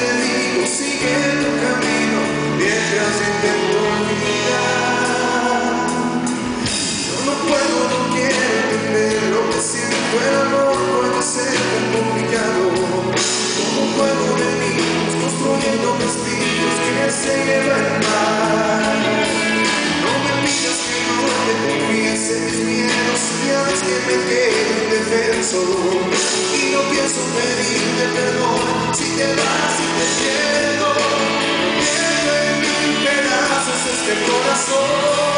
te digo, sigue tu camino mientras intento olvidar. Yo no puedo, no quiero entender lo que siento, el amor puede ser tan complicado. ¿Cómo puedo venir construyendo castillos que se lleva el mar? No me pidas que no te confiese mis miedos, ya ves que me quedo indefenso. Y no pienso pedirte perdón si te vas y te pierdo. Pierdo en mil pedazos este corazón.